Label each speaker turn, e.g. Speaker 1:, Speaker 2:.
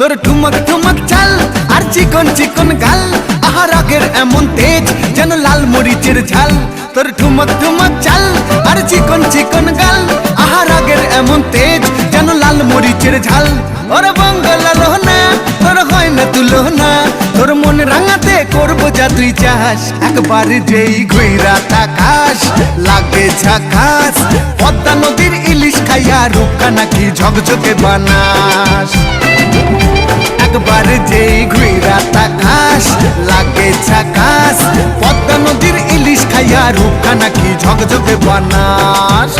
Speaker 1: তোর ঠুমক ঠুমক চাল আর চিকন চিকন গাল, আহা রাগের এমন তেজ যেন লাল মরিচের ঝাল। তোর ঠুমক ঠুমক চাল আর চিকন চিকন গাল, আহা রাগের এমন তেজ যেন লাল মরিচের ঝাল। ওরে বঙ্গলা লোহনা তোর হয় না তুলনা, তোর মন রাঙাতে করবো যা তুই চাস। একবার যেই ঘুইরা তাকাস লাগে ঝাকাস, পদ্মা নদীর ইলিশ খাইয়া রূপকা নাকি ঝকঝকে বানাস। একবার যেই ঘুইরা তাকাস লাগে ঝাকাস, পদ্মা নদীর ইলিশ খাইয়া রূপকা নাকি ঝকঝকে বানাস।